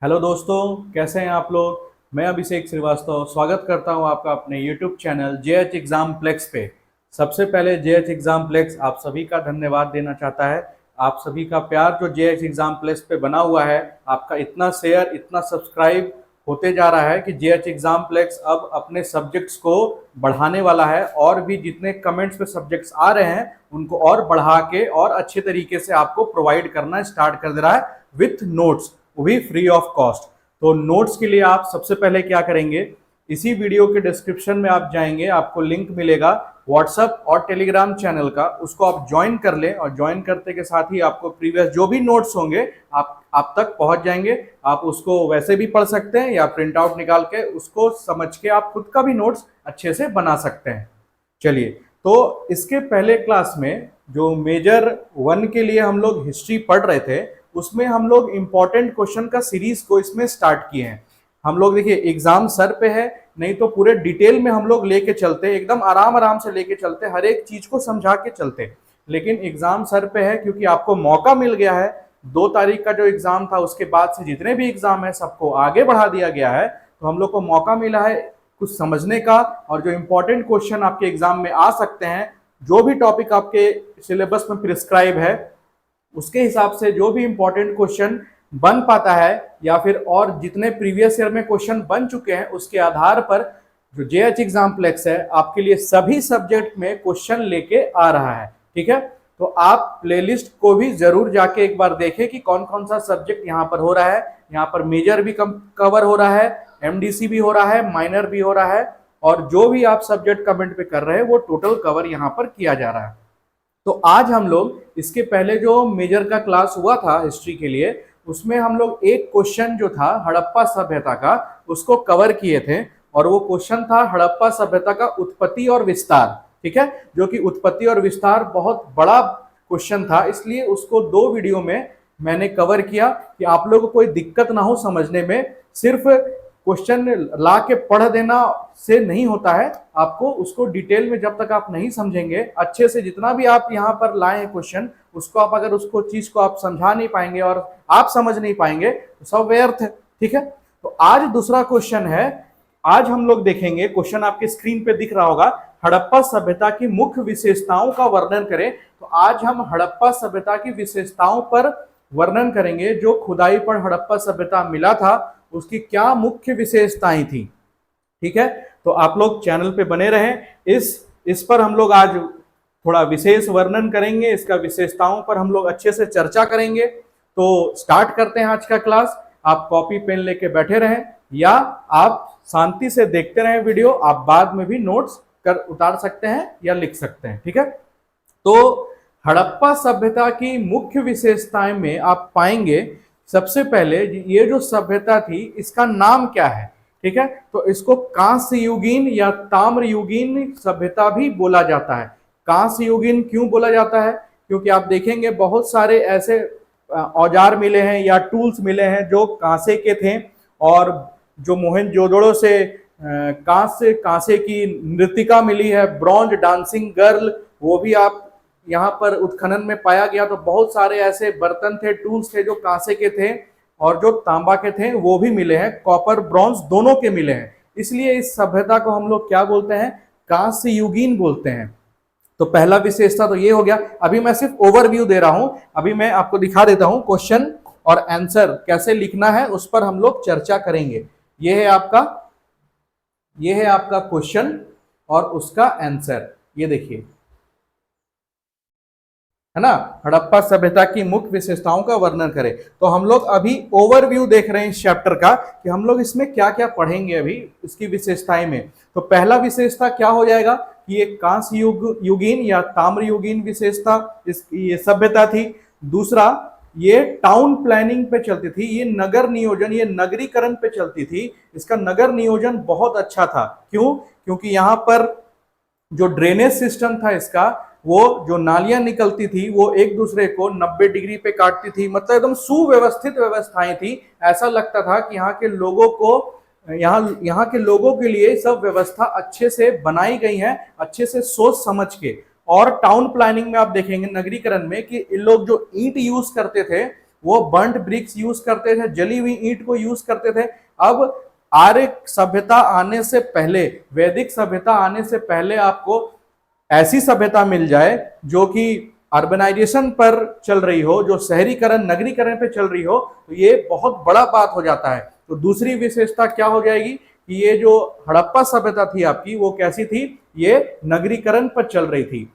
Hello दोस्तों, कैसे हैं आप लोग। मैं अभिषेक श्रीवास्तव स्वागत करता हूं आपका अपने YouTube channel JH exam plex पे। सबसे पहले जेएच एग्जाम प्लेक्स आप सभी का धन्यवाद देना चाहता है। आप सभी का प्यार जो जेएच एग्जाम प्लेक्स पे बना हुआ है, आपका इतना शेयर इतना सब्सक्राइब होते जा रहा है कि जेएच एग्जाम प्लेक्स अब अपने सब्जेक्ट्स को बढ़ाने वाला है और भी जितने कमेंट्स पे सब्जेक्ट्स आ रहे हैं उनको और बढ़ा के और अच्छे तरीके से आपको प्रोवाइड करना स्टार्ट कर दे रहा है विथ नोट्स, वो भी फ्री ऑफ कॉस्ट। तो नोट्स के लिए आप सबसे पहले क्या करेंगे, इसी वीडियो के डिस्क्रिप्शन में आप जाएंगे, आपको लिंक मिलेगा व्हाट्सएप और टेलीग्राम चैनल का, उसको आप ज्वाइन कर लें और ज्वाइन करते के साथ ही आपको प्रीवियस जो भी नोट्स होंगे आप तक पहुंच जाएंगे। आप उसको वैसे भी पढ़ सकते हैं या प्रिंट आउट निकाल के उसको समझ के आप खुद का भी नोट्स अच्छे से बना सकते हैं। चलिए, तो इसके पहले क्लास में जो मेजर 1 के लिए हम लोग हिस्ट्री पढ़ रहे थे, उसमें हम लोग इंपॉर्टेंट क्वेश्चन का सीरीज को इसमें स्टार्ट किए हैं। हम लोग देखिए एग्जाम सर पे है, नहीं तो पूरे डिटेल में हम लोग लेके चलते, एकदम आराम आराम से लेके चलते, हर एक चीज को समझा के चलते। लेकिन एग्जाम सर पे है क्योंकि आपको मौका मिल गया है। 2 तारीख का जो एग्जाम था उसके बाद से जितने भी एग्जाम है सबको आगे बढ़ा दिया गया है, तो हम लोग को मौका मिला है कुछ समझने का। और जो इंपॉर्टेंट क्वेश्चन आपके एग्जाम में आ सकते हैं, जो भी टॉपिक आपके सिलेबस में प्रिस्क्राइब है उसके हिसाब से जो भी इंपॉर्टेंट क्वेश्चन बन पाता है या फिर और जितने प्रीवियस ईयर में क्वेश्चन बन चुके हैं उसके आधार पर जो जेएच एग्जाम प्लेक्स है आपके लिए सभी सब्जेक्ट में क्वेश्चन लेके आ रहा है। ठीक है, तो आप प्लेलिस्ट को भी जरूर जाके एक बार देखें कि कौन कौन सा सब्जेक्ट यहाँ पर हो रहा है। यहाँ पर मेजर भी कवर हो रहा है, एमडीसी भी हो रहा है, माइनर भी हो रहा है, और जो भी आप सब्जेक्ट कमेंट पे कर रहे हैं वो टोटल कवर यहाँ पर किया जा रहा है। तो आज हम लोग इसके पहले जो मेजर का क्लास हुआ था हिस्ट्री के लिए, उसमें हम लोग एक क्वेश्चन जो था हड़प्पा सभ्यता का उसको कवर किए थे, और वो क्वेश्चन था हड़प्पा सभ्यता का उत्पत्ति और विस्तार। ठीक है, जो कि उत्पत्ति और विस्तार बहुत बड़ा क्वेश्चन था, इसलिए उसको 2 वीडियो में मैंने कवर किया कि आप लोगों को कोई दिक्कत ना हो समझने में। सिर्फ क्वेश्चन ला के पढ़ देना से नहीं होता है, आपको उसको डिटेल में जब तक आप नहीं समझेंगे अच्छे से, जितना भी आप यहाँ पर लाए हैं क्वेश्चन, उसको आप अगर उसको चीज को आप समझा नहीं पाएंगे और आप समझ नहीं पाएंगे तो सब व्यर्थ है। ठीक है, तो आज दूसरा क्वेश्चन है। आज हम लोग देखेंगे, क्वेश्चन आपके स्क्रीन पे दिख रहा होगा, हड़प्पा सभ्यता की मुख्य विशेषताओं का वर्णन करें। तो आज हम हड़प्पा सभ्यता की विशेषताओं पर वर्णन करेंगे। जो खुदाई पर हड़प्पा सभ्यता मिला था उसकी क्या मुख्य विशेषताएं थी। ठीक है, तो आप लोग चैनल पे बने रहें। इस पर हम लोग आज थोड़ा विशेष वर्णन करेंगे, इसका विशेषताओं पर हम लोग अच्छे से चर्चा करेंगे। तो स्टार्ट करते हैं आज का क्लास। आप कॉपी पेन लेके बैठे रहें या आप शांति से देखते रहें वीडियो, आप बाद में भी नोट्स कर उतार सकते हैं या लिख सकते हैं। ठीक है, तो हड़प्पा सभ्यता की मुख्य विशेषताएं में आप पाएंगे, सबसे पहले ये जो सभ्यता थी इसका नाम क्या है। ठीक है, तो इसको कांस्य युगीन या ताम्र युगीन सभ्यता भी बोला जाता है। कांस्य युगीन क्यों बोला जाता है? क्योंकि आप देखेंगे बहुत सारे ऐसे औजार मिले हैं या टूल्स मिले हैं जो कांसे के थे, और जो मोहनजोदड़ो से कांसे की नृतिका मिली है, ब्रॉन्ज डांसिंग गर्ल, वो भी आप यहाँ पर उत्खनन में पाया गया। तो बहुत सारे ऐसे बर्तन थे, टूल्स थे जो कांसे के थे, और जो तांबा के थे वो भी मिले हैं, कॉपर ब्रॉन्ज दोनों के मिले हैं। इसलिए इस सभ्यता को हम लोग क्या बोलते हैं? कांस्य युगीन बोलते हैं। तो पहला विशेषता तो ये हो गया। अभी मैं सिर्फ ओवरव्यू दे रहा हूं, अभी मैं आपको दिखा देता हूं क्वेश्चन और आंसर कैसे लिखना है, उस पर हम लोग चर्चा करेंगे। ये है आपका क्वेश्चन और उसका आंसर, ये देखिए, है ना। हड़प्पा सभ्यता की मुख्य विशेषताओं का वर्णन करें। तो हम लोग अभी ओवरव्यू देख रहे हैं इस चैप्टर का कि हम लोग इसमें क्या क्या पढ़ेंगे अभी इसकी विशेषताएं में। तो पहला विशेषता क्या हो जाएगा कि ये कांस्य युगीन या ताम्र युगीन विशेषता ये सभ्यता थी। दूसरा, ये टाउन प्लानिंग पे चलती थी, ये नगर नियोजन, ये नगरीकरण पे चलती थी। इसका नगर नियोजन बहुत अच्छा था। क्यों? क्योंकि यहाँ पर जो ड्रेनेज सिस्टम था इसका, वो जो नालियां निकलती थी वो एक दूसरे को 90 डिग्री पे काटती थी, मतलब एकदम सुव्यवस्थित व्यवस्थाएं थी। ऐसा लगता था कि यहाँ के लोगों को, यहाँ के लोगों के लिए सब व्यवस्था अच्छे से बनाई गई है, अच्छे से सोच समझ के। और टाउन प्लानिंग में आप देखेंगे नगरीकरण में कि इन लोग जो ईंट यूज करते थे वो बर्न्ट ब्रिक्स यूज करते थे, जली हुई ईंट को यूज करते थे। अब आर्य सभ्यता आने से पहले, वैदिक सभ्यता आने से पहले आपको ऐसी सभ्यता मिल जाए जो कि अर्बनाइजेशन पर चल रही हो, जो शहरीकरण नगरीकरण पे चल रही हो, तो ये बहुत बड़ा बात हो जाता है। तो दूसरी विशेषता क्या हो जाएगी कि ये जो हड़प्पा सभ्यता थी आपकी, वो कैसी थी, ये नगरीकरण पर चल रही थी।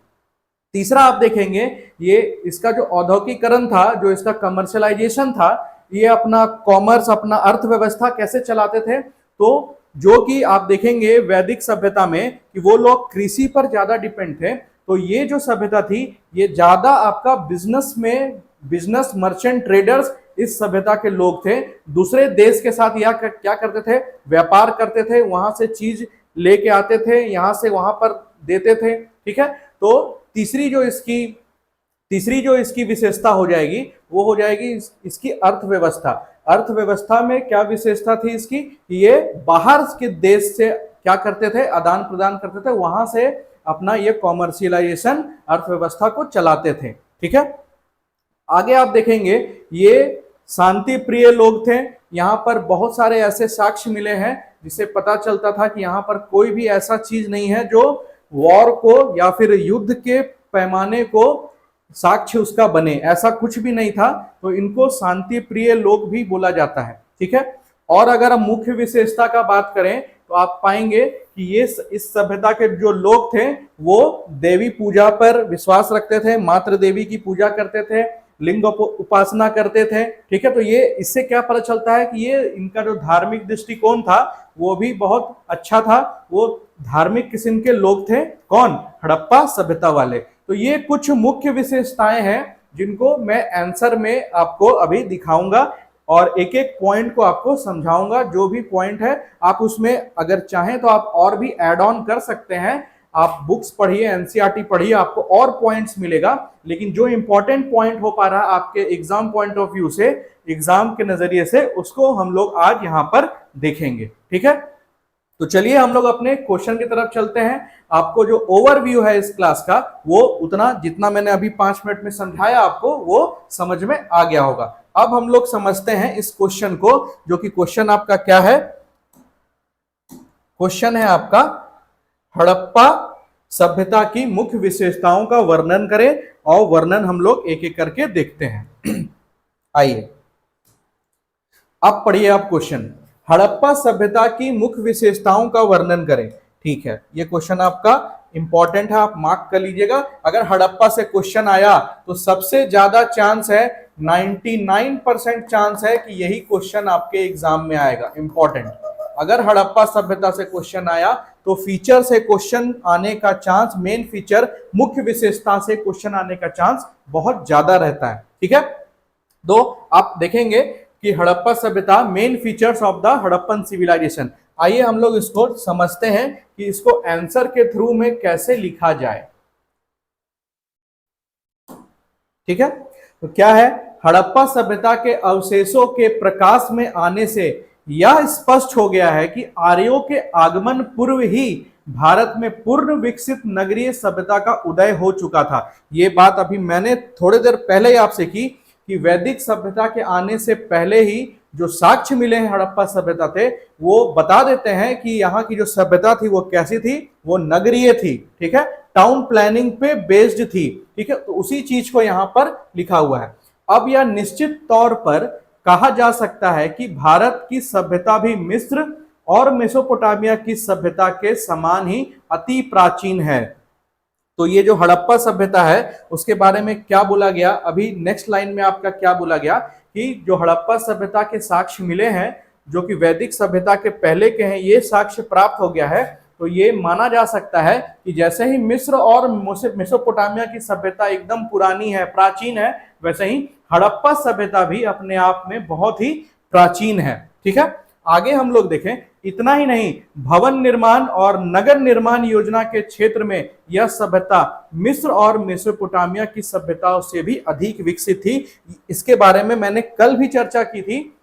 तीसरा आप देखेंगे, ये इसका जो औद्योगिकरण था, जो इसका कमर्शियलाइजेशन था, ये अपना कॉमर्स, अपना अर्थव्यवस्था कैसे चलाते थे, तो जो कि आप देखेंगे वैदिक सभ्यता में कि वो लोग कृषि पर ज्यादा डिपेंड थे। तो ये जो सभ्यता थी, ये ज्यादा आपका बिजनेस में, बिजनेस मर्चेंट ट्रेडर्स इस सभ्यता के लोग थे। दूसरे देश के साथ यह क्या करते थे, व्यापार करते थे, वहां से चीज लेके आते थे, यहां से वहां पर देते थे। ठीक है, तो तीसरी जो इसकी विशेषता हो जाएगी, वो हो जाएगी इसकी अर्थव्यवस्था। अर्थव्यवस्था में क्या विशेषता थी इसकी, ये बाहर के देश से क्या करते थे, आदान प्रदान करते थे, वहां से अपना ये कॉमर्शियलाइजेशन अर्थव्यवस्था को चलाते थे। ठीक है, आगे आप देखेंगे ये शांति प्रिय लोग थे। यहाँ पर बहुत सारे ऐसे साक्ष्य मिले हैं जिससे पता चलता था कि यहाँ पर कोई भी ऐसा चीज नहीं है जो वॉर को या फिर युद्ध के पैमाने को साक्ष्य उसका बने, ऐसा कुछ भी नहीं था। तो इनको शांति प्रिय लोग भी बोला जाता है। ठीक है, और अगर हम मुख्य विशेषता का बात करें तो आप पाएंगे कि ये इस सभ्यता के जो लोग थे वो देवी पूजा पर विश्वास रखते थे, मातृ देवी की पूजा करते थे, लिंग उपासना करते थे। ठीक है, तो ये इससे क्या पता चलता है कि ये इनका जो धार्मिक दृष्टिकोण था वो भी बहुत अच्छा था, वो धार्मिक किस्म के लोग थे। कौन, हड़प्पा सभ्यता वाले। तो ये कुछ मुख्य विशेषताएं हैं जिनको मैं आंसर में आपको अभी दिखाऊंगा और एक एक पॉइंट को आपको समझाऊंगा। जो भी पॉइंट है आप उसमें अगर चाहें तो आप और भी ऐड ऑन कर सकते हैं। आप बुक्स पढ़िए, एनसीईआरटी पढ़िए, आपको और पॉइंट्स मिलेगा। लेकिन जो इंपॉर्टेंट पॉइंट हो पा रहा है आपके एग्जाम पॉइंट ऑफ व्यू से, एग्जाम के नजरिए से, उसको हम लोग आज यहाँ पर देखेंगे। ठीक है, तो चलिए हम लोग अपने क्वेश्चन की तरफ चलते हैं। आपको जो ओवरव्यू है इस क्लास का, वो उतना जितना मैंने अभी 5 मिनट में समझाया आपको, वो समझ में आ गया होगा। अब हम लोग समझते हैं इस क्वेश्चन को, जो कि क्वेश्चन आपका क्या है, क्वेश्चन है आपका हड़प्पा सभ्यता की मुख्य विशेषताओं का वर्णन करें, और वर्णन हम लोग एक एक करके देखते हैं। आइए, अब पढ़िए आप क्वेश्चन, हड़प्पा सभ्यता की मुख्य विशेषताओं का वर्णन करें। ठीक है, ये क्वेश्चन आपका इंपॉर्टेंट है, आप मार्क कर लीजिएगा। अगर हड़प्पा से क्वेश्चन आया तो सबसे ज्यादा चांस है, 99% चांस है कि यही क्वेश्चन आपके एग्जाम में आएगा। इंपॉर्टेंट, अगर हड़प्पा सभ्यता से क्वेश्चन आया तो फीचर से क्वेश्चन आने का चांस, मेन फीचर, मुख्य विशेषता से क्वेश्चन आने का चांस बहुत ज्यादा रहता है। ठीक है, तो आप देखेंगे कि हड़प्पा सभ्यता, main features of the Harappan civilization. आइए हम लोग इसको समझते हैं कि इसको आंसर के थ्रू में कैसे लिखा जाए। ठीक है, तो क्या है, हड़प्पा सभ्यता के अवशेषों के प्रकाश में आने से यह स्पष्ट हो गया है कि आर्यों के आगमन पूर्व ही भारत में पूर्ण विकसित नगरीय सभ्यता का उदय हो चुका था। ये बात अभी मैंने थोड़ी देर पहले ही आपसे की कि वैदिक सभ्यता के आने से पहले ही जो साक्ष्य मिले हैं हड़प्पा सभ्यता थे, वो बता देते हैं कि यहाँ की जो सभ्यता थी वो कैसी थी, वो नगरीय थी। ठीक है, टाउन प्लानिंग पे बेस्ड थी। ठीक है, तो उसी चीज को यहाँ पर लिखा हुआ है। अब यह निश्चित तौर पर कहा जा सकता है कि भारत की सभ्यता भी मिस्र और मेसोपोटामिया की सभ्यता के समान ही अति प्राचीन है। तो ये जो हड़प्पा सभ्यता है उसके बारे में क्या बोला गया, अभी नेक्स्ट लाइन में आपका क्या बोला गया कि जो हड़प्पा सभ्यता के साक्ष्य मिले हैं, जो कि वैदिक सभ्यता के पहले के हैं, ये साक्ष्य प्राप्त हो गया है। तो ये माना जा सकता है कि जैसे ही मिस्र और मेसोपोटामिया की सभ्यता एकदम पुरानी है, प्राचीन है, वैसे ही हड़प्पा सभ्यता भी अपने आप में बहुत ही प्राचीन है। ठीक है, आगे हम लोग देखें, इतना ही नहीं, भवन निर्माण और नगर निर्माण योजना के क्षेत्र में यह सभ्यता मिस्र और मेसोपोटामिया की सभ्यताओं से भी अधिक विकसित थी। इसके बारे में मैंने कल भी चर्चा की थी,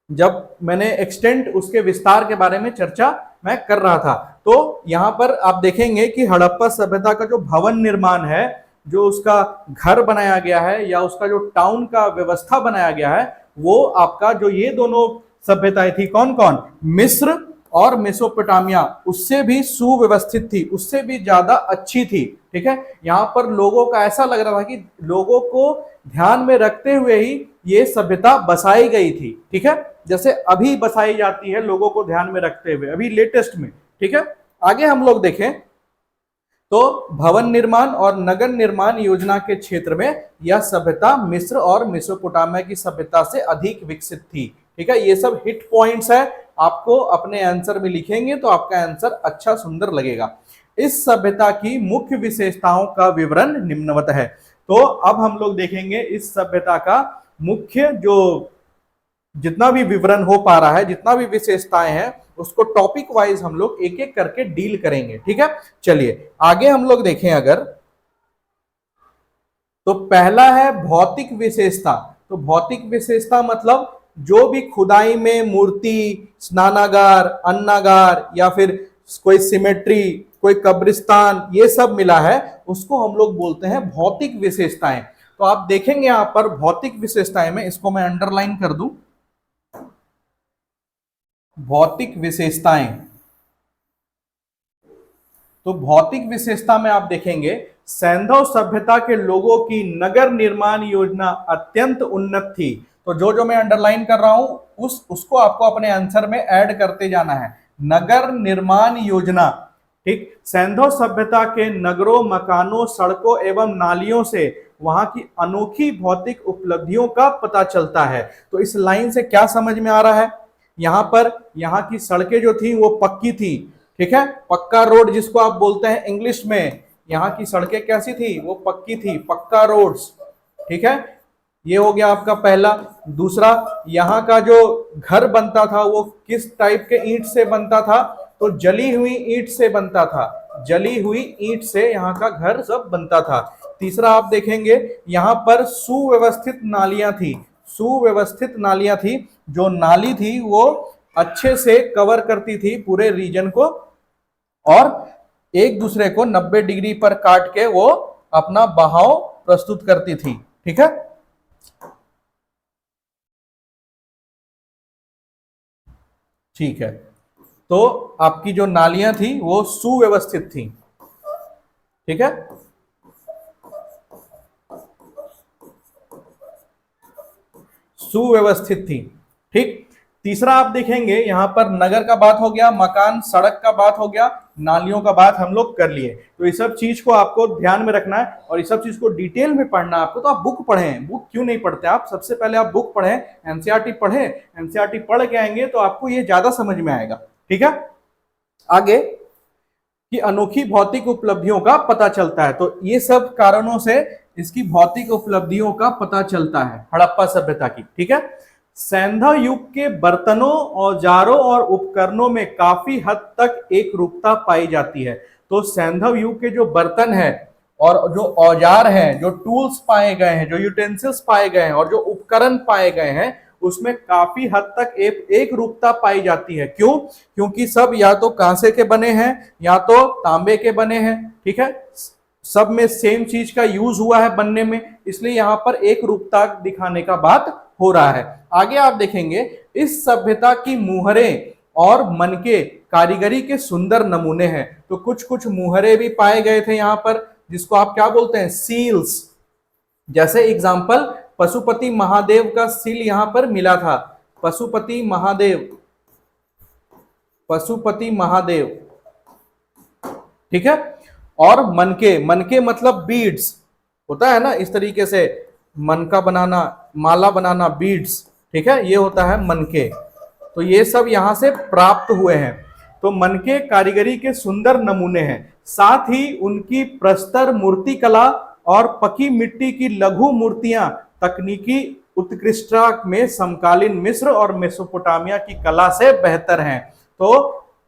जब मैंने एक्सटेंट, उसके विस्तार के बारे में चर्चा मैं कर रहा था। तो यहां पर आप देखेंगे कि हड़प्पा सभ्यता का जो भवन निर्माण है जो उसका घर बनाया गया है या उसका जो टाउन का व्यवस्था बनाया गया है, वो आपका जो ये दोनों सभ्यताएं थी, कौन कौन, मिस्र और मेसोपोटामिया, उससे भी सुव्यवस्थित थी, उससे भी ज्यादा अच्छी थी। ठीक है, यहां पर लोगों का ऐसा लग रहा था कि लोगों को ध्यान में रखते हुए ही ये सभ्यता बसाई गई थी। ठीक है, जैसे अभी बसाई जाती है लोगों को ध्यान में रखते हुए, अभी लेटेस्ट में। ठीक है, आगे हम लोग देखें तो भवन निर्माण और नगर निर्माण योजना के क्षेत्र में यह सभ्यता मिस्र और मेसोपोटामिया की सभ्यता से अधिक विकसित थी। ठीक है, ये सब हिट पॉइंट्स है, आपको अपने आंसर में लिखेंगे तो आपका आंसर अच्छा सुंदर लगेगा। इस सभ्यता की मुख्य विशेषताओं का विवरण निम्नवत है। तो अब हम लोग देखेंगे इस सभ्यता का मुख्य जो जितना भी विवरण हो पा रहा है, जितना भी विशेषताएं हैं, उसको टॉपिक वाइज हम लोग एक एक करके डील करेंगे। ठीक है, चलिए आगे हम लोग देखें अगर, तो पहला है भौतिक विशेषता। तो भौतिक विशेषता मतलब जो भी खुदाई में मूर्ति, स्नानागार, अन्नागार या फिर कोई सिमेट्री, कोई कब्रिस्तान, ये सब मिला है, उसको हम लोग बोलते हैं भौतिक विशेषताएं। तो आप देखेंगे यहां पर भौतिक विशेषताएं में, इसको मैं अंडरलाइन कर दूं, भौतिक विशेषताएं। तो भौतिक विशेषता में आप देखेंगे सैंधव सभ्यता के लोगों की नगर निर्माण योजना अत्यंत उन्नत थी। तो जो जो मैं अंडरलाइन कर रहा हूं उसको आपको अपने आंसर में ऐड करते जाना है। नगर निर्माण योजना, ठीक, सैंधव सभ्यता के नगरों, मकानों, सड़कों एवं नालियों से वहां की अनोखी भौतिक उपलब्धियों का पता चलता है। तो इस लाइन से क्या समझ में आ रहा है, यहां पर यहाँ की सड़कें जो थी वो पक्की थी। ठीक है, पक्का रोड जिसको आप बोलते हैं इंग्लिश में, यहाँ की सड़कें कैसी थी, वो पक्की थी, पक्का रोड्स। ठीक है, ये हो गया आपका पहला। दूसरा, यहाँ का जो घर बनता था वो किस टाइप के ईंट से बनता था, तो जली हुई ईंट से बनता था, जली हुई ईंट से यहाँ का घर सब बनता था। तीसरा आप देखेंगे यहाँ पर सुव्यवस्थित नालियां थी, सुव्यवस्थित नालियां थी, जो नाली थी वो अच्छे से कवर करती थी पूरे रीजन को और एक दूसरे को 90 डिग्री पर काट के वो अपना बहाव प्रस्तुत करती थी। ठीक है, ठीक है, तो आपकी जो नालियां थी वो सुव्यवस्थित थी। ठीक है, सुव्यवस्थित थी। ठीक, तीसरा आप देखेंगे यहां पर नगर का बात हो गया, मकान, सड़क का बात हो गया, नालियों का बात हम लोग कर लिए। तो ये सब चीज को आपको ध्यान में रखना है और ये सब चीज को डिटेल में पढ़ना है आपको। तो आप बुक पढ़ें, बुक क्यों नहीं पढ़ते आप, सबसे पहले आप बुक पढ़ें, एनसीईआरटी पढ़ें, एनसीईआरटी पढ़ के आएंगे तो आपको ये ज्यादा समझ में आएगा। ठीक है, आगे कि अनोखी भौतिक उपलब्धियों का पता चलता है। तो ये सब कारणों से इसकी भौतिक उपलब्धियों का पता चलता है हड़प्पा सभ्यता की। ठीक है, सैंधव युग के बर्तनों, औजारों और उपकरणों में काफी हद तक एक रूपता पाई जाती है। तो सैंधव युग के जो बर्तन है और जो औजार हैं, जो टूल्स पाए गए हैं, जो यूटेंसिल्स पाए गए हैं और जो उपकरण पाए गए हैं, उसमें काफी हद तक एक रूपता पाई जाती है। क्यों? क्योंकि सब या तो कांसे के बने हैं या तो तांबे के बने हैं। ठीक है, सब में सेम चीज का यूज हुआ है बनने में, इसलिए यहां पर एक रूपता दिखाने का बात हो रहा है। आगे आप देखेंगे इस सभ्यता की मुहरे और मनके कारीगरी के सुंदर नमूने हैं। तो कुछ कुछ मुहरे भी पाए गए थे यहां पर, जिसको आप क्या बोलते हैं, सील्स। जैसे एग्जांपल पशुपति महादेव का सील यहां पर मिला था, पशुपति महादेव, पशुपति महादेव। ठीक है, और मनके, मनके मतलब बीड्स होता है ना, इस तरीके से मनका बनाना, माला बनाना, बीड्स। ठीक है, ये होता है मनके। तो ये सब यहां से प्राप्त हुए हैं। तो मनके कारीगरी के सुंदर नमूने हैं, साथ ही उनकी प्रस्तर मूर्ति कला और पकी मिट्टी की लघु मूर्तियां तकनीकी उत्कृष्टता में समकालीन मिस्र और मेसोपोटामिया की कला से बेहतर हैं। तो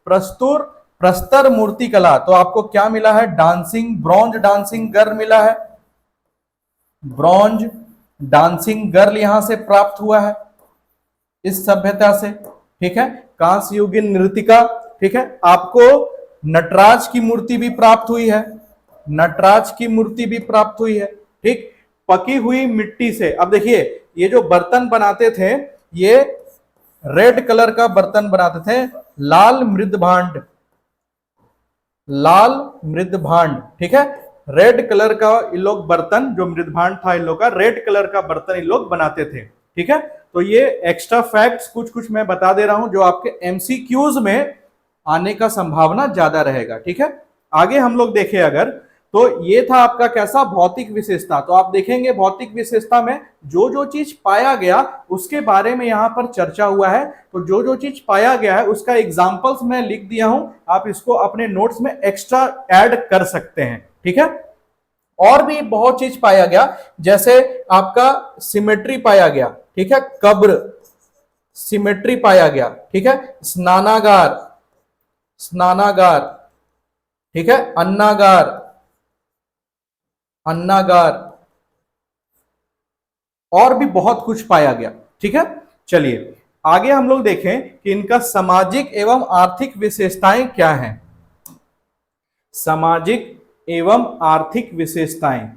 प्रस्तर मूर्ति कला, तो आपको क्या मिला है, डांसिंग, ब्रॉन्ज डांसिंग गर्ल मिला है, ब्रॉन्ज डांसिंग गर्ल यहां से प्राप्त हुआ है इस सभ्यता से। ठीक है, कांस्य युगीन नृतिका, ठीक है, आपको नटराज की मूर्ति भी प्राप्त हुई है। नटराज की मूर्ति भी प्राप्त हुई है। ठीक, पकी हुई मिट्टी से, अब देखिए ये जो बर्तन बनाते थे ये रेड कलर का बर्तन बनाते थे, लाल मृदभांड, लाल मृदभांड, ठीक है, रेड कलर का इन लोग बर्तन, जो मृदभांड था इन लोग का, रेड कलर का बर्तन इन लोग बनाते थे। ठीक है, तो ये एक्स्ट्रा फैक्ट्स कुछ कुछ मैं बता दे रहा हूं जो आपके एमसीक्यूज में आने का संभावना ज्यादा रहेगा। ठीक है, आगे हम लोग देखें अगर, तो ये था आपका कैसा, भौतिक विशेषता। तो आप देखेंगे भौतिक विशेषता में जो जो चीज पाया गया उसके बारे में यहां पर चर्चा हुआ है। तो जो जो चीज पाया गया है उसका एग्जांपल्स मैं लिख दिया हूं, आप इसको अपने नोट्स में एक्स्ट्रा ऐड कर सकते हैं। ठीक है, और भी बहुत चीज पाया गया, जैसे आपका सिमेट्री पाया गया, ठीक है, कब्र सिमेट्री पाया गया, ठीक है, स्नानागार, स्नानागार, ठीक है, अन्नागार, अन्नागार, और भी बहुत कुछ पाया गया। ठीक है, चलिए आगे हम लोग देखें कि इनका सामाजिक एवं आर्थिक विशेषताएं क्या हैं। सामाजिक एवं आर्थिक विशेषताएं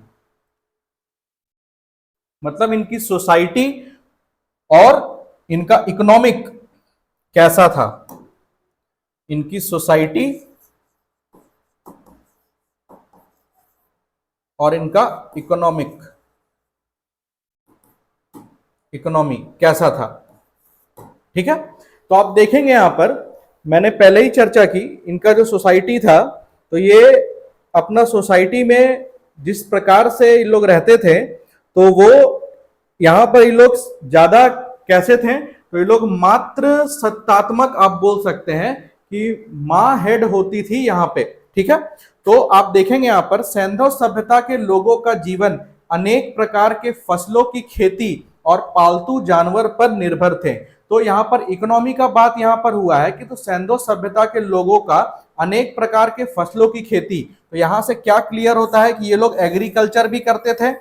मतलब इनकी सोसाइटी और इनका इकोनॉमिक कैसा था, इनकी सोसाइटी और इनका इकोनॉमिक, इकोनॉमी कैसा था। ठीक है, तो आप देखेंगे यहां पर मैंने पहले ही चर्चा की, इनका जो सोसाइटी था तो ये अपना सोसाइटी में जिस प्रकार से इन लोग रहते थे तो वो यहां पर इन लोग ज्यादा कैसे थे, तो ये लोग मात्र सत्तात्मक आप बोल सकते हैं कि मां हेड होती थी यहां पे। ठीक है, तो आप देखेंगे यहां पर सैंधव सभ्यता के लोगों का जीवन अनेक प्रकार के फसलों की खेती और पालतू जानवर पर निर्भर थे। तो यहाँ पर इकोनॉमी का बात यहाँ पर हुआ है कि तो सैंधव सभ्यता के लोगों का अनेक प्रकार के फसलों की खेती, तो यहां से क्या क्लियर होता है कि ये लोग एग्रीकल्चर भी करते थे।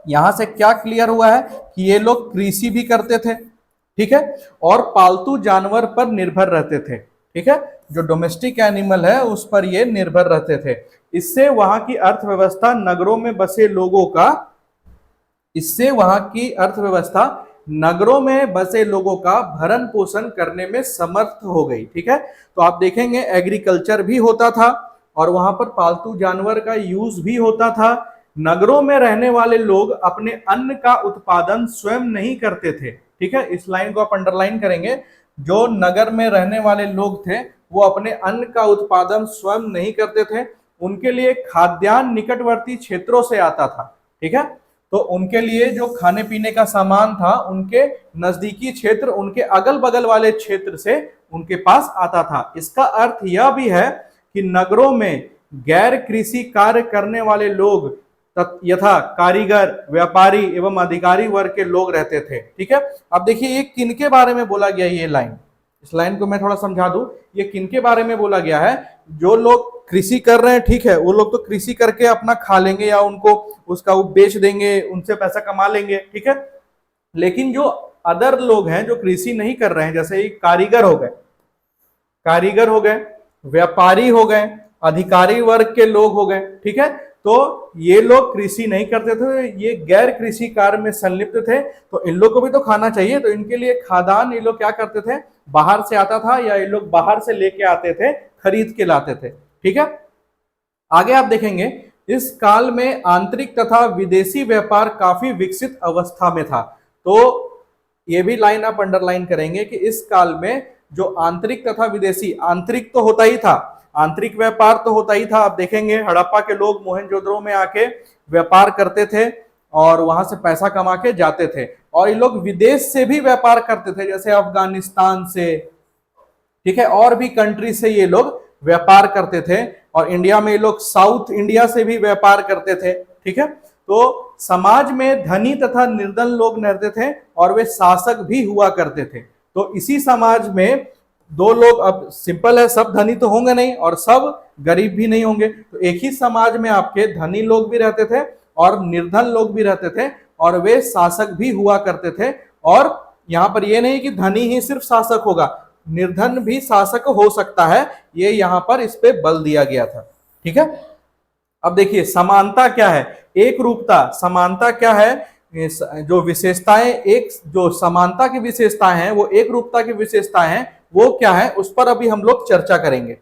यहां से क्या क्लियर हुआ है कि ये लोग कृषि भी करते थे। ठीक है, और पालतू जानवर पर निर्भर रहते थे। ठीक है, जो डोमेस्टिक एनिमल है उस पर ये निर्भर रहते थे। इससे वहां की अर्थव्यवस्था नगरों में बसे लोगों का, इससे वहां की अर्थव्यवस्था नगरों में बसे लोगों का भरण पोषण करने में समर्थ हो गई। ठीक है, तो आप देखेंगे एग्रीकल्चर भी होता था और वहां पर पालतू जानवर का यूज भी होता था। नगरों में रहने वाले लोग अपने अन्न का उत्पादन स्वयं नहीं करते थे। ठीक है, इस लाइन को आप अंडरलाइन करेंगे, जो नगर में रहने वाले लोग थे वो अपने अन्न का उत्पादन स्वयं नहीं करते थे, उनके लिए खाद्यान्न निकटवर्ती क्षेत्रों से आता था। ठीक है, तो उनके लिए जो खाने पीने का सामान था उनके नजदीकी क्षेत्र, उनके अगल बगल वाले क्षेत्र से उनके पास आता था। इसका अर्थ यह भी है कि नगरों में गैर कृषि कार्य करने वाले लोग यथा कारीगर, व्यापारी एवं अधिकारी वर्ग के लोग रहते थे। ठीक है, अब देखिए ये किनके बारे में बोला गया, ये लाइन, इस लाइन को मैं थोड़ा समझा दूं, ये किनके बारे में बोला गया है। जो लोग कृषि कर रहे हैं, ठीक है, वो लोग तो कृषि करके अपना खा लेंगे या उनको उसका वो बेच देंगे, उनसे पैसा कमा लेंगे। ठीक है, लेकिन जो अदर लोग हैं जो कृषि नहीं कर रहे हैं, जैसे कारीगर हो गए, कारीगर हो गए, व्यापारी हो गए, अधिकारी वर्ग के लोग हो गए। ठीक है, तो ये लोग कृषि नहीं करते थे, ये गैर कृषि कार्य में संलिप्त थे, तो इन लोग को भी तो खाना चाहिए, तो इनके लिए खाद्यान्न ये लोग क्या करते थे, बाहर से आता था या ये लोग बाहर से लेके आते थे, खरीद के लाते थे। ठीक है, आगे आप देखेंगे इस काल में आंतरिक तथा विदेशी व्यापार काफी विकसित अवस्था में था। तो ये भी लाइन आप अंडरलाइन करेंगे कि इस काल में जो आंतरिक तथा विदेशी, आंतरिक तो होता ही था, आंतरिक व्यापार तो होता ही था। आप देखेंगे हड़प्पा के लोग मोहनजोदड़ो में आके व्यापार करते थे और वहां से पैसा कमा के जाते थे, और ये लोग विदेश से भी व्यापार करते थे, जैसे अफगानिस्तान से, ठीक है, और भी कंट्री से ये लोग व्यापार करते थे, और इंडिया में ये लोग साउथ इंडिया से भी व्यापार करते थे। ठीक है, तो समाज में धनी तथा निर्धन लोग रहते थे और वे शासक भी हुआ करते थे। तो इसी समाज में दो लोग, अब सिंपल है, सब धनी तो होंगे नहीं और सब गरीब भी नहीं होंगे, तो एक ही समाज में आपके धनी लोग भी रहते थे और निर्धन लोग भी रहते थे, और वे शासक भी हुआ करते थे। और यहां पर यह नहीं कि धनी ही सिर्फ शासक होगा, निर्धन भी शासक हो सकता है, ये यहां पर इस पे बल दिया गया था। ठीक है, अब देखिए समानता क्या है, एक रूपता, समानता क्या है, जो विशेषताएं, एक जो समानता की विशेषताएं हैं वो एक रूपता की विशेषताएं हैं, वो क्या है उस पर अभी हम लोग चर्चा करेंगे।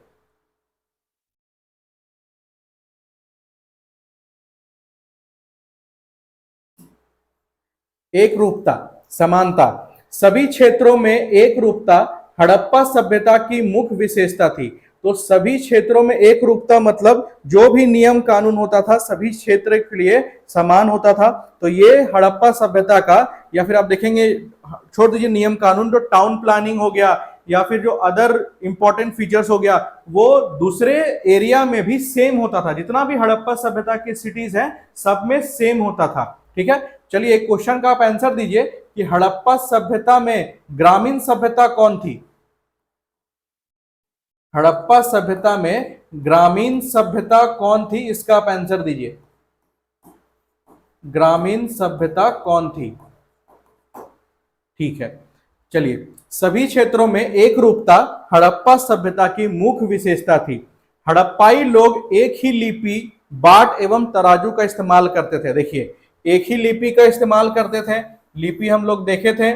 एक रूपता, समानता, सभी क्षेत्रों में एक रूपता हड़प्पा सभ्यता की मुख्य विशेषता थी। तो सभी क्षेत्रों में एक रूपता मतलब जो भी नियम कानून होता था सभी क्षेत्र के लिए समान होता था। तो ये हड़प्पा सभ्यता का, या फिर आप देखेंगे, छोड़ दीजिए नियम कानून, जो टाउन प्लानिंग हो गया या फिर जो अदर इंपॉर्टेंट फीचर्स हो गया, वो दूसरे एरिया में भी सेम होता था। जितना भी हड़प्पा सभ्यता के सिटीज हैं सब में सेम होता था। ठीक है, चलिए एक क्वेश्चन का आप आंसर दीजिए कि हड़प्पा सभ्यता में ग्रामीण सभ्यता कौन थी। हड़प्पा सभ्यता में ग्रामीण सभ्यता कौन थी, इसका आप आंसर दीजिए। ग्रामीण सभ्यता कौन थी? ठीक है, चलिए, सभी क्षेत्रों में एक रूपता हड़प्पा सभ्यता की मुख्य विशेषता थी। हड़प्पाई लोग एक ही लिपि, बाट एवं तराजू का इस्तेमाल करते थे। देखिए, एक ही लिपि का इस्तेमाल करते थे। लिपि हम लोग देखे थे,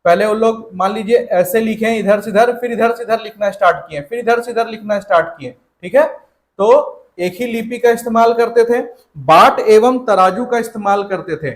पहले वो लोग मान लीजिए ऐसे लिखे हैं इधर से इधर, फिर इधर से इधर लिखना स्टार्ट किए, फिर इधर से इधर लिखना स्टार्ट किए। ठीक है, तो एक ही लिपि का इस्तेमाल करते थे। बाट एवं तराजू का इस्तेमाल करते थे।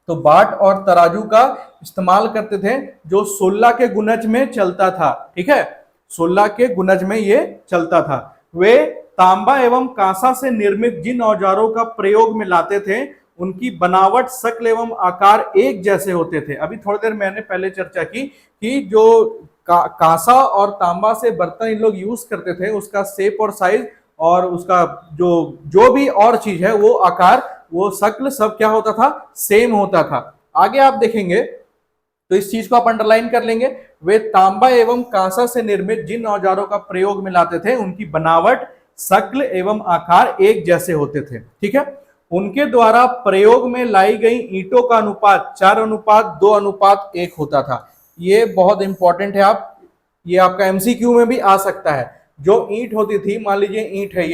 तो बाट और तराजू का इस्तेमाल करते थे जो 16 के गुनज में चलता था। ठीक है, 16 के गुनज में ये चलता था। वे तांबा एवं कांसा से निर्मित जिन औजारों का प्रयोग में लाते थे उनकी बनावट, शक्ल एवं आकार एक जैसे होते थे। अभी थोड़ी देर मैंने पहले चर्चा की कि जो कांसा और तांबा से बर्तन इन लोग यूज करते थे उसका शेप और साइज और उसका जो जो भी और चीज है वो आकार, वो शक्ल सब क्या होता था, सेम होता था। आगे आप देखेंगे तो इस चीज को आप अंडरलाइन कर लेंगे। वे तांबा एवं कांसा से निर्मित जिन औजारों का प्रयोग में लाते थे उनकी बनावट, शक्ल एवं आकार एक जैसे होते थे। ठीक है, उनके द्वारा प्रयोग में लाई गई ईंटों का अनुपात 4:2:1 होता था। ये बहुत इंपॉर्टेंट है, आप ये आपका एमसीक्यू में भी आ सकता है। जो ईंट होती थी, मान लीजिए ईंट है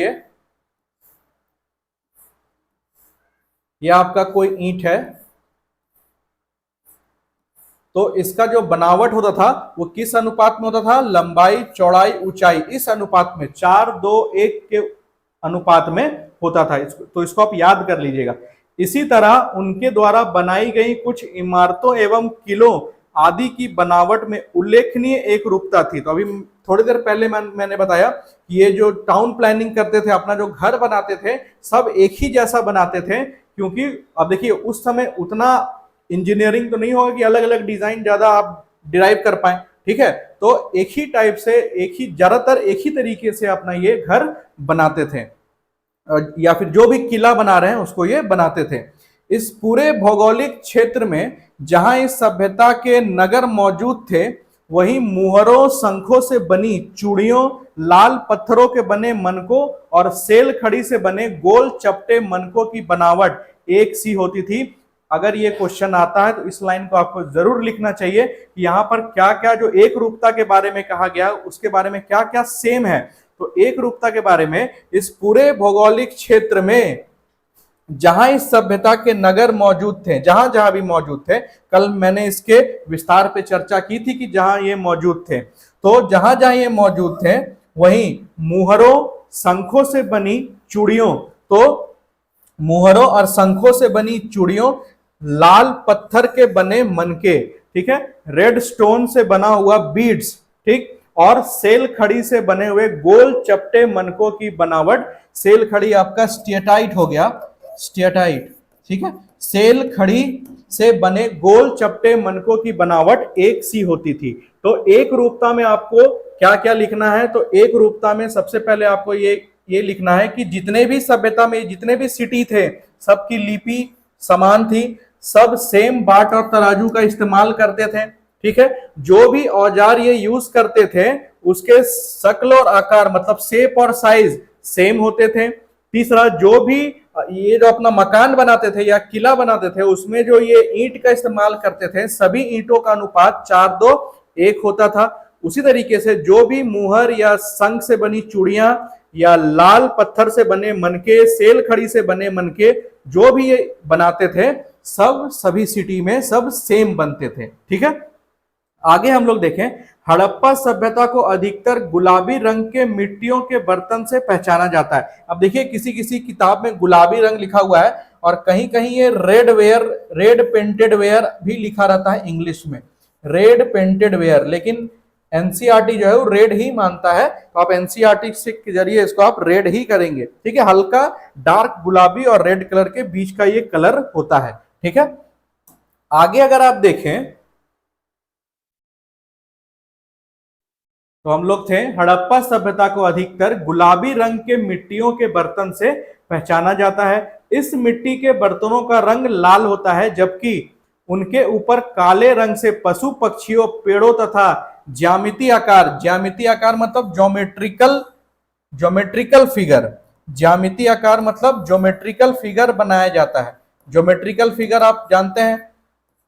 ये आपका कोई ईंट है, तो इसका जो बनावट होता था वो किस अनुपात में होता था, लंबाई, चौड़ाई, ऊंचाई, इस अनुपात में 4:2:1 के अनुपात में होता था। तो इसको आप याद कर लीजिएगा। इसी तरह उनके द्वारा बनाई गई कुछ इमारतों एवं किलों आदि की बनावट में उल्लेखनीय एक रूपता थी। तो अभी थोड़ी देर पहले मैंने बताया कि ये जो टाउन प्लानिंग करते थे, अपना जो घर बनाते थे, सब एक ही जैसा बनाते थे। क्योंकि अब देखिए उस समय उतना इंजीनियरिंग तो नहीं होगा कि अलग अलग डिजाइन ज्यादा आप डिराइव कर पाए। ठीक है, तो एक ही टाइप से, एक ही, ज्यादातर एक ही तरीके से अपना ये घर बनाते थे, या फिर जो भी किला बना रहे हैं उसको ये बनाते थे। इस पूरे भौगोलिक क्षेत्र में जहां इस सभ्यता के नगर मौजूद थे वहीं मुहरों, शंखों से बनी चूड़ियों, लाल पत्थरों के बने मनकों और सेल खड़ी से बने गोल चपटे मनकों की बनावट एक सी होती थी। अगर ये क्वेश्चन आता है तो इस लाइन को आपको जरूर लिखना चाहिए कि यहाँ पर क्या क्या जो एक रूपता के बारे में कहा गया उसके बारे में क्या क्या सेम है। तो एक रूपता के बारे में, इस पूरे भौगोलिक क्षेत्र में जहां इस सभ्यता के नगर मौजूद थे, जहां जहां भी मौजूद थे, कल मैंने इसके विस्तार पे चर्चा की थी कि जहां ये मौजूद थे, तो जहां जहां ये मौजूद थे वहीं मुहरों, शंखों से बनी चूड़ियों, तो मुहरों और शंखों से बनी चूड़ियों, लाल पत्थर के बने मनके, ठीक है, रेड स्टोन से बना हुआ बीड्स, ठीक, और सेल खड़ी से बने हुए गोल चपटे मनकों की बनावट। सेल खड़ी आपका स्टेटाइट हो गया, स्टेटाइट, ठीक है, सेल खड़ी से बने गोल चपटे मनकों की बनावट एक सी होती थी। तो एक रूपता में आपको क्या क्या लिखना है, तो एक रूपता में सबसे पहले आपको ये लिखना है कि जितने भी सभ्यता में जितने भी सिटी थे सबकी लिपि समान थी, सब सेम बाट और तराजू का इस्तेमाल करते थे। ठीक है, जो भी औजार ये यूज करते थे उसके शक्ल और आकार मतलब शेप और साइज सेम होते थे। तीसरा, जो भी ये जो अपना मकान बनाते थे या किला बनाते थे उसमें जो ये ईंट का इस्तेमाल करते थे सभी ईंटों का अनुपात 4:2:1 होता था। उसी तरीके से जो भी मुहर या शंख से बनी चूड़ियां या लाल पत्थर से बने मनके, सेल खड़ी से बने मनके, जो भी ये बनाते थे सब सभी सिटी में सब सेम बनते थे। ठीक है, आगे हम लोग देखें, हड़प्पा सभ्यता को अधिकतर गुलाबी रंग के मिट्टियों के बर्तन से पहचाना जाता है। अब देखिए किसी किसी किताब में गुलाबी रंग लिखा हुआ है और कहीं कहीं ये रेड पेंटेड वेयर भी लिखा रहता है इंग्लिश में, रेड पेंटेड वेयर, लेकिन एनसीईआरटी जो है वो रेड ही मानता है, तो आप एनसीईआरटी के जरिए इसको आप रेड ही करेंगे। ठीक है, हल्का डार्क गुलाबी और रेड कलर के बीच का ये कलर होता है। ठीक है, आगे अगर आप देखें तो हम लोग थे, हड़प्पा सभ्यता को अधिकतर गुलाबी रंग के मिट्टियों के बर्तन से पहचाना जाता है। इस मिट्टी के बर्तनों का रंग लाल होता है, जबकि उनके ऊपर काले रंग से पशु पक्षियों, पेड़ों तथा ज्यामितीय आकार मतलब ज्योमेट्रिकल फिगर, ज्यामितीय आकार मतलब ज्योमेट्रिकल फिगर बनाया जाता है। ज्योमेट्रिकल फिगर आप जानते हैं,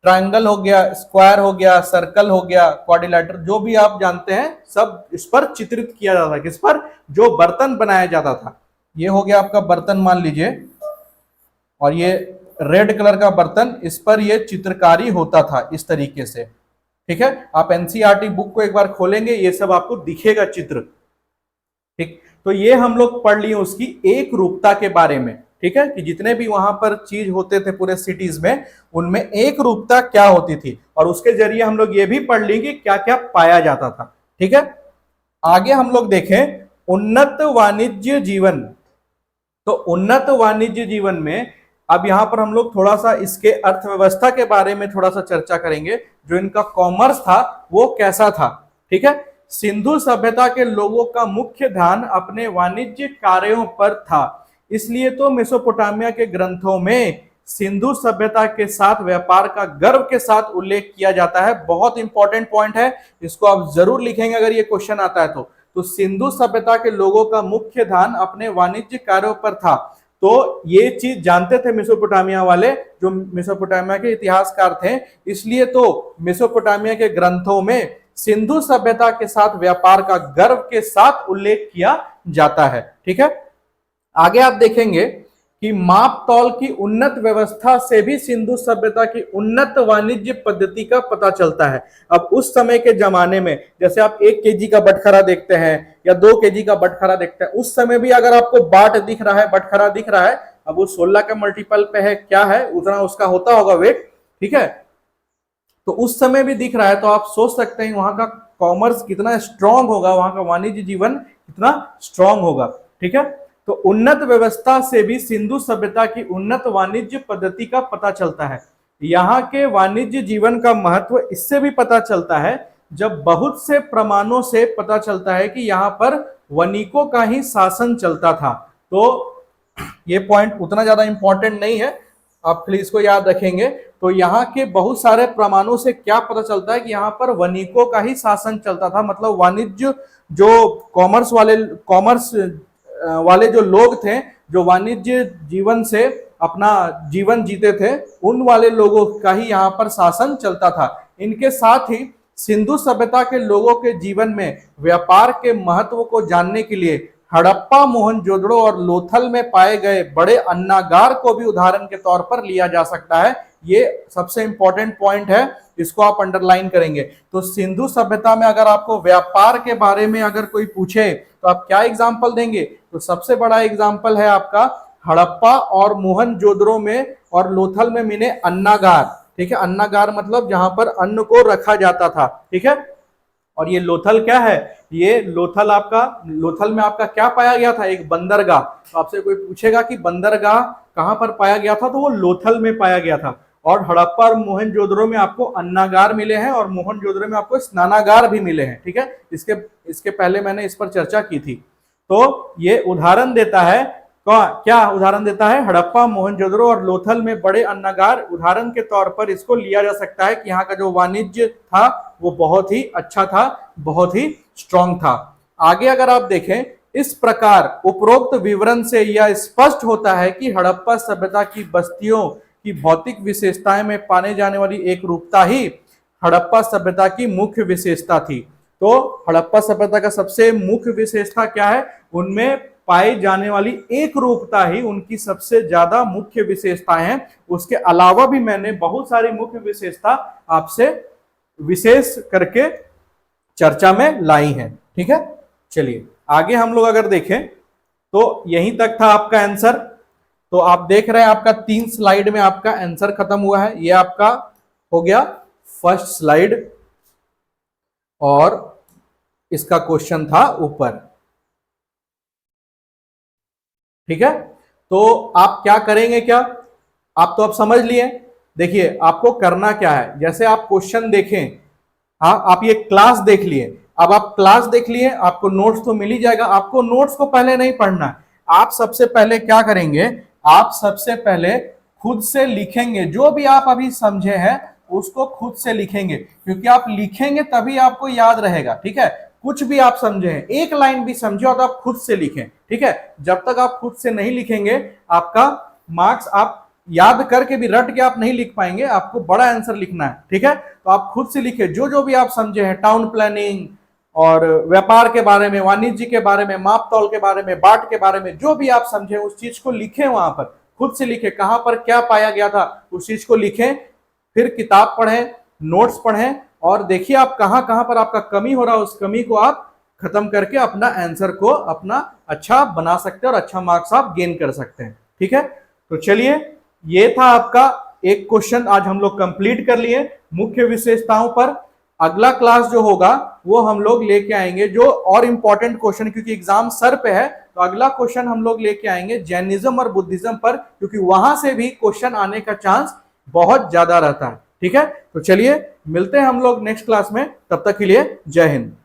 ट्रायंगल हो गया, स्क्वायर हो गया, सर्कल हो गया, क्वाड्रिलेटरल, जो भी आप जानते हैं सब इस पर चित्रित किया जाता है। किस पर? जो बर्तन बनाया जाता था। ये हो गया आपका बर्तन मान लीजिए, और ये रेड कलर का बर्तन, इस पर ये चित्रकारी होता था इस तरीके से। ठीक है, आप एनसीईआरटी बुक को एक बार खोलेंगे, ये सब आपको दिखेगा चित्र। ठीक, तो ये हम लोग पढ़ लिए उसकी एक रूपता के बारे में। ठीक है, कि जितने भी वहां पर चीज होते थे पूरे सिटीज में, उनमें एक रूपता क्या होती थी, और उसके जरिए हम लोग ये भी पढ़ लेंगे क्या क्या पाया जाता था। ठीक है, आगे हम लोग देखें उन्नत वाणिज्य जीवन। तो उन्नत वाणिज्य जीवन में अब यहां पर हम लोग थोड़ा सा इसके अर्थव्यवस्था के बारे में थोड़ा सा चर्चा करेंगे, जो इनका कॉमर्स था वो कैसा था। ठीक है, सिंधु सभ्यता के लोगों का मुख्य ध्यान अपने वाणिज्य कार्यों पर था, इसलिए तो मेसोपोटामिया के ग्रंथों में सिंधु सभ्यता के साथ व्यापार का गर्व के साथ उल्लेख किया जाता है। बहुत इंपॉर्टेंट पॉइंट है, इसको आप जरूर लिखेंगे अगर ये क्वेश्चन आता है तो सिंधु सभ्यता के लोगों का मुख्य ध्यान अपने वाणिज्य कार्यों पर था। तो ये चीज जानते थे मेसोपोटामिया वाले, जो मेसोपोटामिया के इतिहासकार थे, इसलिए तो मेसोपोटामिया के ग्रंथों में सिंधु सभ्यता के साथ व्यापार का गर्व के साथ उल्लेख किया जाता है। ठीक है, आगे आप देखेंगे कि माप तौल की उन्नत व्यवस्था से भी सिंधु सभ्यता की उन्नत वाणिज्य पद्धति का पता चलता है। अब उस समय के जमाने में जैसे आप 1 केजी का बटखरा देखते हैं या 2 केजी का बटखरा देखते हैं, उस समय भी अगर आपको बाट दिख रहा है, बटखरा दिख रहा है, अब वो 16 का मल्टीपल पे है, क्या है, उतना उसका होता होगा वेट। ठीक है, तो उस समय भी दिख रहा है, तो आप सोच सकते हैं वहां का कॉमर्स कितना स्ट्रांग होगा, वहां का वाणिज्य जीवन कितना स्ट्रांग होगा। ठीक है, तो उन्नत व्यवस्था से भी सिंधु सभ्यता की उन्नत वाणिज्य पद्धति का पता चलता है। यहाँ के वाणिज्य जीवन का महत्व इससे भी पता चलता है जब बहुत से प्रमाणों से पता चलता है कि यहाँ पर वणिकों का ही शासन चलता था। तो ये पॉइंट उतना ज्यादा इंपॉर्टेंट नहीं है, आप खाली इसको याद रखेंगे। तो यहाँ के बहुत सारे प्रमाणों से क्या पता चलता है कि यहाँ पर वणिकों का ही शासन चलता था, मतलब वाणिज्य जो कॉमर्स वाले जो लोग थे, जो वाणिज्य जीवन से अपना जीवन जीते थे, उन वाले लोगों का ही यहाँ पर शासन चलता था। इनके साथ ही सिंधु सभ्यता के लोगों के जीवन में व्यापार के महत्व को जानने के लिए हड़प्पा, मोहनजोदड़ो और लोथल में पाए गए बड़े अन्नागार को भी उदाहरण के तौर पर लिया जा सकता है। ये सबसे इंपॉर्टेंट पॉइंट है, इसको आप अंडरलाइन करेंगे। तो सिंधु सभ्यता में अगर आपको व्यापार के बारे में अगर कोई पूछे तो आप क्या एग्जाम्पल देंगे? तो सबसे बड़ा एग्जाम्पल है आपका हड़प्पा और मोहनजोदड़ो में और लोथल में मिले अन्नागार। ठीक है, अन्नागार मतलब जहां पर अन्न को रखा जाता था। ठीक है, और ये लोथल क्या है? ये लोथल में आपका क्या पाया गया था? एक बंदरगाह। तो आपसे कोई पूछेगा कि बंदरगाह कहां पर पाया गया था, तो वो लोथल में पाया गया था। और हड़प्पा और मोहनजोदड़ो में आपको अन्नागार मिले हैं और मोहनजोदड़ो में आपको स्नानागार भी मिले हैं। ठीक है, इसके पहले मैंने इस पर चर्चा की थी। तो ये उदाहरण देता है, क्या उदाहरण देता है? हड़प्पा, मोहनजोदड़ो और लोथल में बड़े अन्नागार उदाहरण के तौर पर इसको लिया जा सकता है कि यहाँ का जो वाणिज्य था वो बहुत ही अच्छा था, बहुत ही स्ट्रांग था। आगे अगर आप देखें, इस प्रकार उपरोक्त विवरण से यह स्पष्ट होता है कि हड़प्पा सभ्यता की बस्तियों की भौतिक विशेषताएं में पाने जाने वाली एक रूपता ही हड़प्पा सभ्यता की मुख्य विशेषता थी। तो हड़प्पा सभ्यता का सबसे मुख्य विशेषता क्या है? उनमें पाई जाने वाली एक रूपता ही उनकी सबसे ज्यादा मुख्य विशेषताएं हैं। उसके अलावा भी मैंने बहुत सारी मुख्य विशेषता आपसे विशेष करके चर्चा में लाई हैं। ठीक है, चलिए आगे हम लोग अगर देखें तो यहीं तक था आपका आंसर। तो आप देख रहे हैं आपका 3 स्लाइड में आपका आंसर खत्म हुआ है। ये आपका हो गया फर्स्ट स्लाइड और इसका क्वेश्चन था ऊपर। ठीक है, तो आप क्या करेंगे, क्या आप तो अब समझ लिए। देखिए आपको करना क्या है, जैसे आप क्वेश्चन देखें, आप ये क्लास देख लिए, अब आप क्लास देख लिए, आपको नोट्स तो मिल ही जाएगा। आपको नोट्स को पहले नहीं पढ़ना है, आप सबसे पहले क्या करेंगे, आप सबसे पहले खुद से लिखेंगे। जो भी आप अभी समझे हैं उसको खुद से लिखेंगे, क्योंकि आप लिखेंगे तभी आपको याद रहेगा। ठीक है, कुछ भी आप समझे हैं, एक लाइन भी समझे हो तो आप खुद से लिखें। ठीक है, जब तक आप खुद से नहीं लिखेंगे आपका मार्क्स, आप याद करके भी रट के आप नहीं लिख पाएंगे, आपको बड़ा आंसर लिखना है। ठीक है, तो आप खुद से लिखे, जो जो भी आप समझे हैं, टाउन प्लानिंग और व्यापार के बारे में, वाणिज्य के बारे में, माप तौल के बारे में, बाट के बारे में, जो भी आप समझे उस चीज को लिखें, वहां पर खुद से लिखें, कहां पर क्या पाया गया था उस चीज को लिखें। फिर किताब पढ़ें, नोट्स पढ़ें और देखिए आप कहां कहां पर आपका कमी हो रहा है, उस कमी को आप खत्म करके अपना आंसर को अपना अच्छा बना सकते हैं और अच्छा मार्क्स आप गेन कर सकते हैं। ठीक है, तो चलिए ये था आपका एक क्वेश्चन, आज हम लोग कंप्लीट कर लिए मुख्य विशेषताओं पर। अगला क्लास जो होगा वो हम लोग लेके आएंगे जो और इंपॉर्टेंट क्वेश्चन, क्योंकि एग्जाम सर पे है, तो अगला क्वेश्चन हम लोग लेके आएंगे जैनिज्म और बुद्धिज्म पर, क्योंकि वहां से भी क्वेश्चन आने का चांस बहुत ज्यादा रहता है। ठीक है, तो चलिए मिलते हैं हम लोग नेक्स्ट क्लास में, तब तक के लिए जय हिंद।